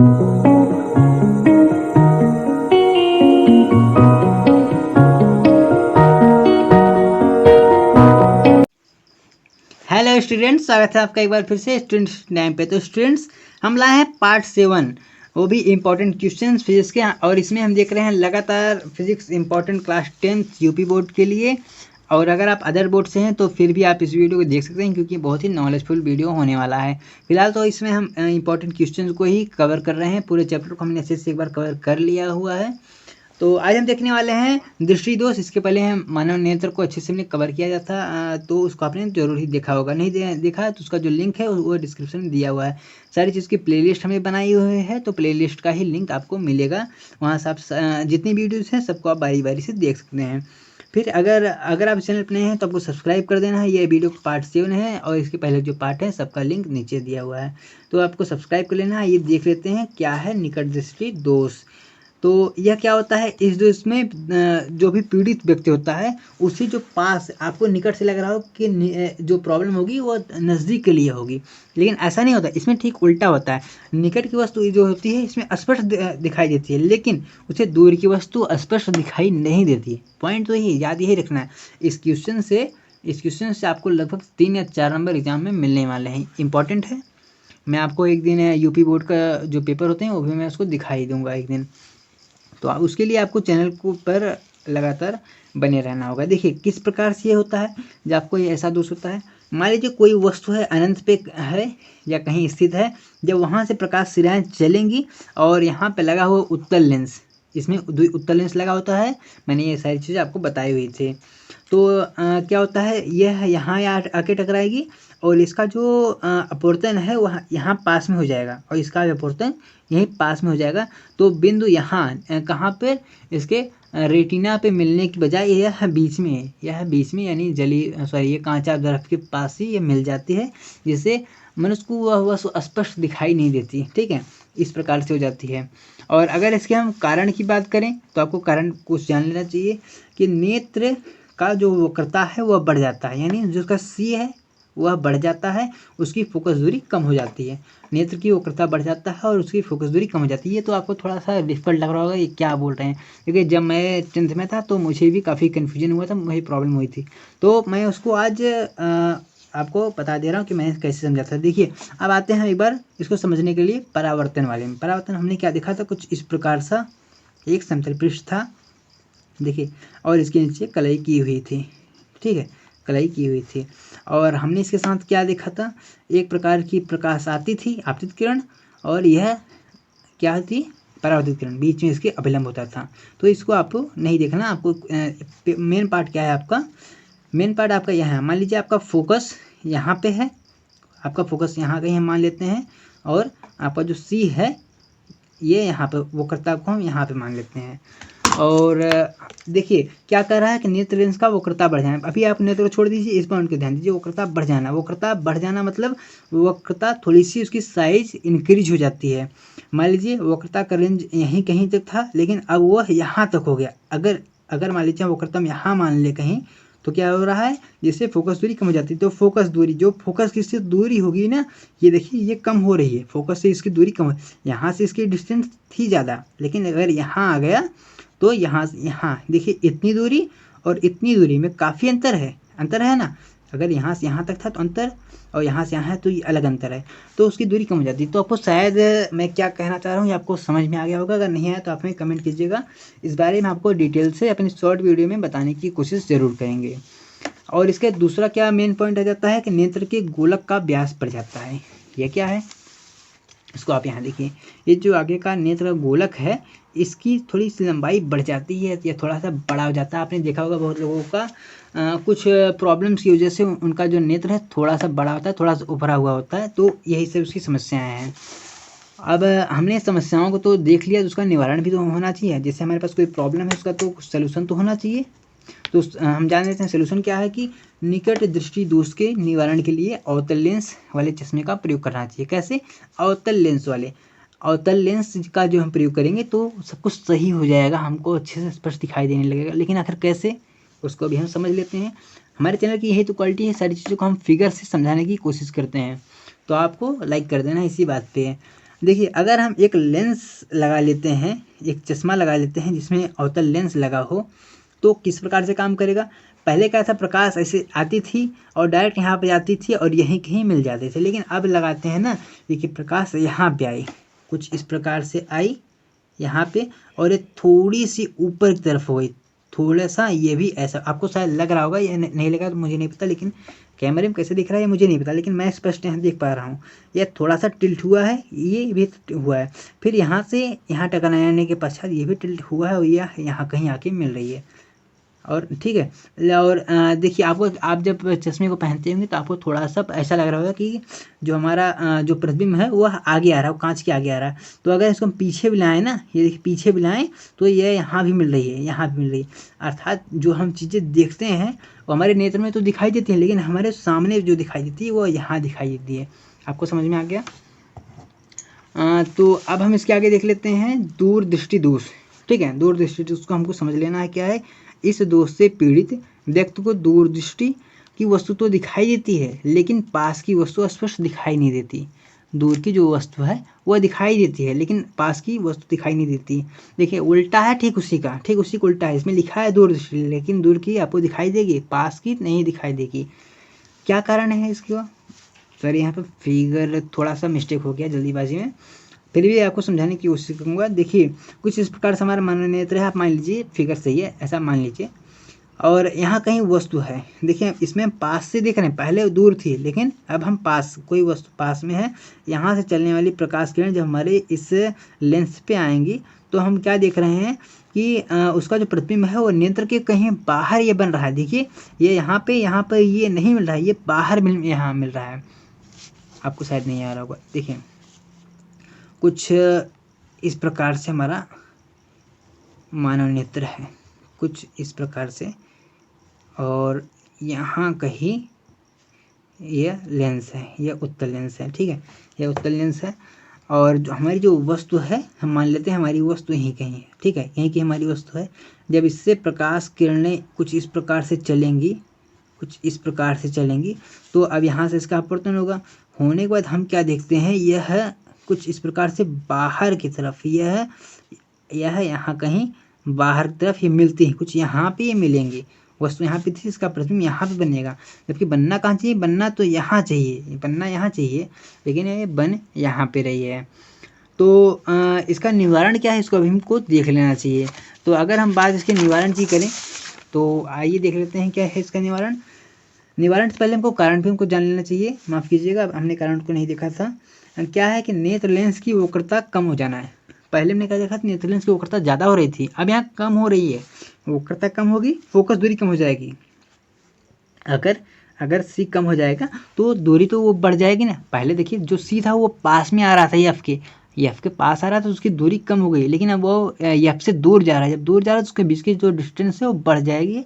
Hello students, स्वागत है आपका एक बार फिर से स्टूडेंट्स टाइम पे। तो स्टूडेंट्स, हम लाए हैं पार्ट 7, वो भी इम्पोर्टेंट क्वेश्चंस फिजिक्स के। और इसमें हम देख रहे हैं लगातार physics important class 10 UP board के लिए। और अगर आप अदर बोर्ड से हैं तो फिर भी आप इस वीडियो को देख सकते हैं, क्योंकि बहुत ही नॉलेजफुल वीडियो होने वाला है। फिलहाल तो इसमें हम इम्पोर्टेंट क्वेश्चंस को ही कवर कर रहे हैं। पूरे चैप्टर को हमने अच्छे से एक बार कवर कर लिया हुआ है। तो आज हम देखने वाले हैं दृष्टि दोष। इसके पहले हम मानव नेत्र को अच्छे से हमने कवर किया जाता, तो उसको आपने जरूर ही देखा होगा। नहीं देखा है तो उसका जो लिंक है वो डिस्क्रिप्शन में दिया हुआ है। सारी चीज़ की प्लेलिस्ट हमें बनाई हुई है, तो प्लेलिस्ट का ही लिंक आपको मिलेगा। वहाँ से आप जितनी वीडियोज़ हैं सबको आप बारी बारी से देख सकते हैं। फिर अगर आप चैनल पर नए हैं तो आपको सब्सक्राइब कर देना है। ये वीडियो पार्ट 7 है और इसके पहले जो पार्ट है सबका लिंक नीचे दिया हुआ है, तो आपको सब्सक्राइब कर लेना है। ये देख लेते हैं क्या है निकट दृष्टि दोष। तो यह क्या होता है, इस दोष में जो भी पीड़ित व्यक्ति होता है उसी जो पास आपको निकट से लग रहा हो कि जो प्रॉब्लम होगी वो नज़दीक के लिए होगी, लेकिन ऐसा नहीं होता। इसमें ठीक उल्टा होता है। निकट की वस्तु जो होती है इसमें स्पष्ट दिखाई देती है, लेकिन उसे दूर की वस्तु स्पष्ट दिखाई नहीं देती। पॉइंट तो यही याद यही रखना है। इस क्वेश्चन से आपको लगभग 3 या 4 नंबर एग्जाम में मिलने वाले हैं। इंपॉर्टेंट है। मैं आपको एक दिन यूपी बोर्ड का जो पेपर होते हैं वो भी मैं उसको दिखाई दूंगा एक दिन। तो उसके लिए आपको चैनल को पर लगातार बने रहना होगा। देखिए किस प्रकार से ये होता है। जब आपको ये ऐसा दोष होता है, मान लीजिए कोई वस्तु है अनंत पे है या कहीं स्थित है, जब वहाँ से प्रकाश सिराएं चलेंगी और यहाँ पे लगा हुआ उत्तल लेंस, इसमें उत्तल लेंस लगा होता है। मैंने ये सारी चीज़ें आपको बताई हुई थी। तो क्या होता है, यह यहाँ आके टकराएगी और इसका जो अपवर्तन है वह यहाँ पास में हो जाएगा और इसका अपवर्तन यहीं पास में हो जाएगा। तो बिंदु यहाँ कहाँ पर इसके रेटिना पे मिलने की बजाय यह बीच में है, यह बीच में यानी ये कांचा दर्पण के पास ही ये मिल जाती है, जिससे मनुष्य को वह स्पष्ट दिखाई नहीं देती। ठीक है, इस प्रकार से हो जाती है। और अगर इसके हम कारण की बात करें तो आपको कारण कुछ जान लेना चाहिए कि नेत्र का जो वक्रता है वह बढ़ जाता है, यानी जो उसका सी है वह बढ़ जाता है, उसकी फोकस दूरी कम हो जाती है। नेत्र की वक्रता बढ़ जाता है और उसकी फोकस दूरी कम हो जाती है। ये तो आपको थोड़ा सा डिफिकल्ट लग रहा होगा, ये क्या बोल रहे हैं, क्योंकि जब मैं 10th में था तो मुझे भी काफ़ी कन्फ्यूजन हुआ था, मुझे प्रॉब्लम हुई थी। तो मैं उसको आज आपको बता दे रहा हूँ कि मैंने कैसे समझा था। देखिए अब आते हैं एक बार इसको समझने के लिए परावर्तन वाले में। परावर्तन हमने क्या देखा था, कुछ इस प्रकार सा एक समतल पृष्ठ था, देखिए, और इसके नीचे कलाई की हुई थी। ठीक है, कलाई की हुई थी। और हमने इसके साथ क्या देखा था, एक प्रकार की प्रकाश आती थी आपतित किरण, और यह क्या थी, परावर्तित किरण। बीच में इसके अभिलंब होता था। तो इसको आपको नहीं देखना, आपको मेन पार्ट क्या है आपका, मेन पार्ट आपका यह है। मान लीजिए आपका फोकस यहाँ पे है, आपका फोकस यहाँ कहीं हम मान लेते हैं, और आपका जो सी है ये यहाँ पे वक्रता को हम यहाँ पे मान लेते हैं। और देखिए क्या कर रहा है कि नेत्र लेंस का वक्रता बढ़ जाना। अभी आप नेत्र को छोड़ दीजिए, इस पॉइंट को ध्यान दीजिए। वक्रता बढ़ जाना, वक्रता बढ़ जाना मतलब वक्रता थोड़ी सी उसकी साइज इंक्रीज हो जाती है। मान लीजिए वक्रता का रेंज यहीं कहीं तक था, लेकिन अब वह यहाँ तक हो गया। अगर मान लीजिए वक्रता हम यहाँ मान ले कहीं, तो क्या हो रहा है, जिससे फोकस दूरी कम हो जाती है। तो फोकस दूरी, जो फोकस की दूरी होगी ना, ये देखिए ये कम हो रही है, फोकस से इसकी दूरी कम हो। यहाँ से इसकी डिस्टेंस थी ज़्यादा, लेकिन अगर यहाँ आ गया तो यहाँ देखिए इतनी दूरी और इतनी दूरी में काफ़ी अंतर है ना। अगर यहाँ से यहाँ तक था तो अंतर, और यहाँ से यहाँ है तो ये अलग अंतर है, तो उसकी दूरी कम हो जाती है। तो आपको शायद मैं क्या कहना चाह रहा हूँ ये आपको समझ में आ गया होगा। अगर नहीं आया तो आप हमें कमेंट कीजिएगा। इस बारे में आपको डिटेल से अपनी शॉर्ट वीडियो में बताने की कोशिश ज़रूर करेंगे। और इसके दूसरा क्या मेन पॉइंट आ जाता है कि नेत्र के गोलक का व्यास बढ़ जाता है। ये क्या है, इसको आप यहाँ देखिए, ये जो आगे का नेत्र का गोलक है इसकी थोड़ी सी लंबाई बढ़ जाती है या थोड़ा सा बड़ा हो जाता है। आपने देखा होगा बहुत लोगों का कुछ प्रॉब्लम्स की वजह से उनका जो नेत्र है थोड़ा सा बड़ा होता है, थोड़ा सा उभरा हुआ होता है। तो यही सब उसकी समस्याएं हैं। अब हमने समस्याओं को तो देख लिया, तो उसका निवारण भी तो होना चाहिए। जैसे हमारे पास कोई प्रॉब्लम है उसका तो कुछ सोल्यूशन तो होना चाहिए। तो हम जान लेते हैं सोल्यूशन क्या है, कि निकट दृष्टि दोष के निवारण के लिए अवतल लेंस वाले चश्मे का प्रयोग करना चाहिए। कैसे, अवतल लेंस का जो हम प्रयोग करेंगे तो सब कुछ सही हो जाएगा, हमको अच्छे से स्पष्ट दिखाई देने लगेगा। लेकिन आखिर कैसे, उसको भी हम समझ लेते हैं। हमारे चैनल की यही तो क्वालिटी है, सारी चीज़ों को हम फिगर से समझाने की कोशिश करते हैं। तो आपको लाइक कर देना इसी बात पे। देखिए अगर हम एक लेंस लगा लेते हैं, एक चश्मा लगा लेते हैं जिसमें अवतल लेंस लगा हो, तो किस प्रकार से काम करेगा। पहले क्या था, प्रकाश ऐसे आती थी और डायरेक्ट यहाँ पे आती थी और यहीं कहीं मिल जाते थे, लेकिन अब लगाते हैं ना, देखिए प्रकाश यहाँ पे आई, कुछ इस प्रकार से आई यहाँ पे, और ये थोड़ी सी ऊपर की तरफ हो गई, थोड़ा सा ये भी ऐसा, आपको शायद लग रहा होगा, ये नहीं लगा तो मुझे नहीं पता, लेकिन कैमरे में कैसे दिख रहा है ये मुझे नहीं पता, लेकिन मैं स्पष्ट यहाँ देख पा रहा हूँ। ये थोड़ा सा टिल्ट हुआ है, ये भी हुआ है, फिर यहाँ से यहाँ टकराने के पश्चात ये भी टिल्ट हुआ है और यह यहाँ कहीं आके मिल रही है। और ठीक है, और देखिए आपको, आप जब चश्मे को पहनते होंगे तो आपको थोड़ा सा ऐसा लग रहा होगा कि जो हमारा जो प्रतिबिंब है वह आगे आ रहा है, वो कांच के आगे आ रहा है। तो अगर इसको हम पीछे भी लाएँ ना, ये देखिए पीछे भी लाएँ तो ये यहाँ भी मिल रही है, यहाँ भी मिल रही है। अर्थात जो हम चीज़ें देखते हैं वो हमारे नेत्र में तो दिखाई देती हैं, लेकिन हमारे सामने जो दिखाई देती है वो यहाँ दिखाई देती है। आपको समझ में आ गया। तो अब हम इसके आगे देख लेते हैं दूरदृष्टि दोष। ठीक है, दूरदृष्टि दोष को हमको समझ लेना है क्या है। इस दोष से पीड़ित व्यक्ति को दूरदृष्टि की वस्तु तो दिखाई देती है, लेकिन पास की वस्तु स्पष्ट दिखाई नहीं देती। दूर की जो वस्तु है वह दिखाई देती है, लेकिन पास की वस्तु दिखाई नहीं देती। देखिए उल्टा है, ठीक उसी का, ठीक उसी को उल्टा है। इसमें लिखा है दूरदृष्टि, लेकिन दूर की आपको दिखाई देगी, पास की नहीं दिखाई देगी। क्या कारण है इसका। सर यहाँ पर फिगर थोड़ा सा मिस्टेक हो गया जल्दीबाजी में, फिर भी आपको समझाने की कोशिश करूँगा। देखिए कुछ इस प्रकार से हमारा मानव नेत्र है, आप मान लीजिए फिगर सही है ऐसा मान लीजिए, और यहाँ कहीं वस्तु है। देखिए इसमें पास से देख रहे हैं, पहले दूर थी लेकिन अब हम पास, कोई वस्तु पास में है। यहाँ से चलने वाली प्रकाश किरण जब हमारे इस लेंस पे आएंगी तो हम क्या देख रहे हैं कि उसका जो प्रतिबिंब है वो नेत्र के कहीं बाहर ये बन रहा है। देखिए ये यहाँ पे ये नहीं मिल रहा है, ये बाहर यहाँ मिल रहा है। आपको शायद नहीं आ रहा होगा। देखिए कुछ इस प्रकार से हमारा मानव नेत्र है, कुछ इस प्रकार से, और यहाँ कहीं यह लेंस है, यह उत्तल लेंस है। ठीक है, यह उत्तल लेंस है, और जो हमारी जो वस्तु है हम मान लेते हैं हमारी वस्तु यहीं कहीं है। ठीक है, यहीं की हमारी वस्तु है। जब इससे प्रकाश किरणें कुछ इस प्रकार से चलेंगी, कुछ इस प्रकार से चलेंगी, तो अब यहाँ से इसका अपवर्तन होगा। होने के बाद हम क्या देखते हैं, यह कुछ इस प्रकार से बाहर की तरफ, यह यहाँ कहीं बाहर की तरफ ये मिलती है, कुछ यहाँ पे ये मिलेंगी। वस्तु यहाँ पे थी, इसका प्रतिबिंब यहाँ पे बनेगा, जबकि बनना कहाँ चाहिए, बनना तो यहाँ चाहिए, बनना यहाँ चाहिए, लेकिन ये बन यहाँ पे रही है। तो इसका निवारण क्या है, इसको अभी हमको देख लेना चाहिए। तो अगर हम बात इसके निवारण की करें तो आइए देख लेते हैं क्या है इसका निवारण। निवारण से पहले हमको कारण भी हमको जान लेना चाहिए, माफ़ कीजिएगा हमने कारण को नहीं देखा था। क्या है कि नेत्र लेंस की वक्रता कम हो जाना है। पहले हमने क्या देखा था, नेत्र लेंस की वक्रता ज़्यादा हो रही थी, अब यहाँ कम हो रही है। वक्रता कम होगी, फोकस दूरी कम हो जाएगी। अगर सी कम हो जाएगा तो दूरी तो वो बढ़ जाएगी ना। पहले देखिए जो सी था वो पास में आ रहा था, एफ के पास आ रहा था, तो उसकी दूरी कम हो गई, लेकिन अब वो एफ से दूर जा रहा है। जब दूर जा रहा है तो उसके बीच की जो डिस्टेंस है वो बढ़ जाएगी।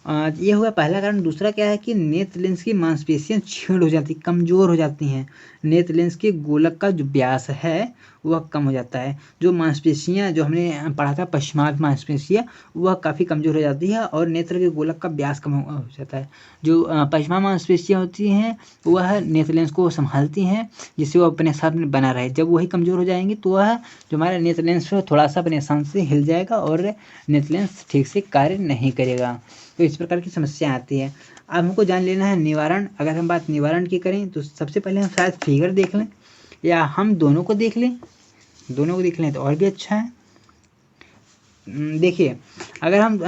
ये हुआ पहला कारण। दूसरा क्या है कि नेत्र लेंस की मांसपेशियां क्षीण हो जाती, कमज़ोर हो जाती हैं। नेत्र लेंस के गोलक का जो व्यास है वह कम हो जाता है। जो मांसपेशियां जो हमने पढ़ा था पश्चिमार्ध मांसपेशियां, वह काफ़ी कमज़ोर हो जाती है और नेत्र के गोलक का व्यास कम हो जाता है। जो पश्चिमा मांसपेशियां होती हैं वह नेत्र लेंस को संभालती हैं जिससे वो अपने साथ में बना रहे। जब वही कमज़ोर हो जाएंगी तो वह जो हमारा नेत्र लेंस है थोड़ा सा अपने स्थान से हिल जाएगा और नेत्र लेंस ठीक से कार्य नहीं करेगा। तो इस प्रकार की समस्या आती है। अब हमको जान लेना है निवारण। अगर हम बात निवारण की करें तो सबसे पहले हम शायद फिगर देख लें, या हम दोनों को देख लें, तो और भी अच्छा है। देखिए अगर हम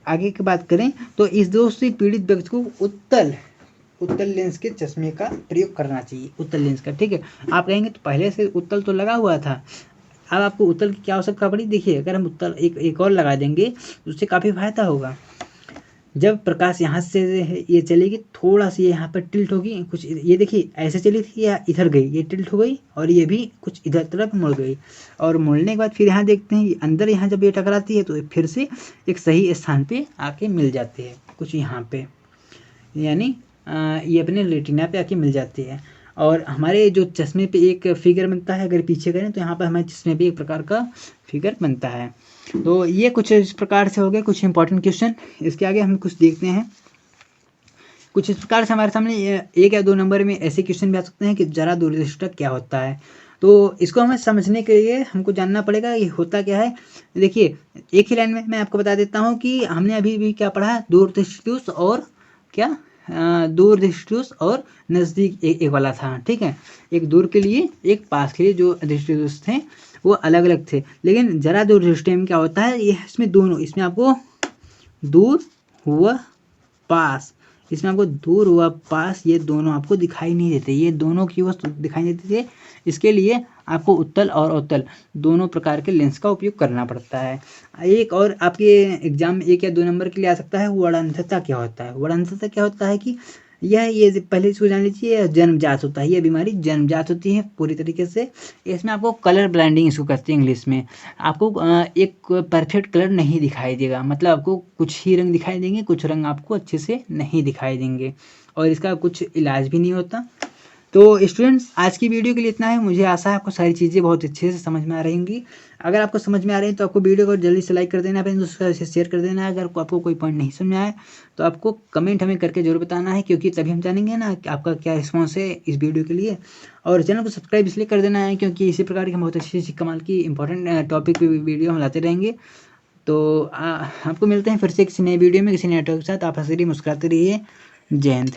आगे की बात करें तो इस दोष से पीड़ित व्यक्ति को उत्तल लेंस के चश्मे का प्रयोग करना चाहिए, उत्तल लेंस का। ठीक है, आप कहेंगे तो पहले से उत्तल तो लगा हुआ था, अब आपको उत्तल की क्या आवश्यकता पड़ी। देखिए अगर हम उत्तल एक और लगा देंगे तो उससे काफ़ी फायदा होगा। जब प्रकाश यहाँ से ये चलेगी, थोड़ा सा यहाँ पर टिल्ट होगी, कुछ ये देखिए ऐसे चली थी या इधर गई, ये टिल्ट हो गई और ये भी कुछ इधर तरफ मुड़ गई। और मुड़ने के बाद फिर यहाँ देखते हैं अंदर, यहाँ जब ये टकराती है तो फिर से एक सही स्थान पे आके मिल जाती है, कुछ यहाँ पे, यानी ये अपने रेटिना पे आके मिल जाती है। और हमारे जो चश्मे पे एक फिगर बनता है, अगर पीछे करें तो यहाँ पर हमारे चश्मे पे एक प्रकार का फिगर बनता है। तो ये कुछ इस प्रकार से हो गए कुछ इंपॉर्टेंट क्वेश्चन। इसके आगे हम कुछ देखते हैं। कुछ इस प्रकार से हमारे सामने 1 या 2 नंबर में ऐसे क्वेश्चन भी आ सकते हैं कि जरा दूरदृष्टि क्या होता है। तो इसको हमें समझने के लिए हमको जानना पड़ेगा ये होता क्या है। देखिए एक ही लाइन में मैं आपको बता देता हूँ कि हमने अभी भी क्या पढ़ा, दूरदृष्टियुष और क्या, दूरदृष्टियुष और नज़दीक एक वाला था, ठीक है। एक दूर के लिए एक पास के लिए जो दृष्टियुष थे वो अलग अलग थे, लेकिन जरा दूरदृष्टि में क्या होता है, ये इसमें दोनों, इसमें आपको दूर हुआ पास, इसमें आपको दूर हुआ पास, ये दोनों आपको दिखाई नहीं देते, ये दोनों की वस्तु दिखाई नहीं देती है। इसके लिए आपको उत्तल और अवतल दोनों प्रकार के लेंस का उपयोग करना पड़ता है। एक और आपके एग्जाम में 1 या 2 नंबर के लिए आ सकता है, वर्णंतता क्या होता है। वर्णंतता क्या होता है कि ये पहले इसको जान लीजिए, यह जन्मजात होता है, ये बीमारी जन्मजात होती है पूरी तरीके से। इसमें आपको कलर ब्लाइंडिंग इसको कहते हैं इंग्लिश में। आपको एक परफेक्ट कलर नहीं दिखाई देगा, मतलब आपको कुछ ही रंग दिखाई देंगे, कुछ रंग आपको अच्छे से नहीं दिखाई देंगे, और इसका कुछ इलाज भी नहीं होता। तो स्टूडेंट्स आज की वीडियो के लिए इतना है। मुझे आशा है आपको सारी चीज़ें बहुत अच्छे से समझ में आ रही होंगी। अगर आपको समझ में आ रही है तो आपको वीडियो को जल्दी से लाइक कर देना है, अपने दोस्तों से शेयर कर देना है। अगर आपको कोई पॉइंट नहीं समझ में आए तो आपको कमेंट हमें करके जरूर बताना है, क्योंकि तभी हम जानेंगे ना कि आपका क्या रिस्पॉन्स है इस वीडियो के लिए। और चैनल को सब्सक्राइब इसलिए कर देना है क्योंकि इसी प्रकार की हम बहुत अच्छी अच्छी कमाल की इंपॉर्टेंट टॉपिक वीडियो हम लाते रहेंगे। तो आपको मिलते हैं फिर से किसी नए वीडियो में किसी नए टॉपिक के साथ। आप हंसते रहिए, मुस्कुराते रहिए। जय हिंद।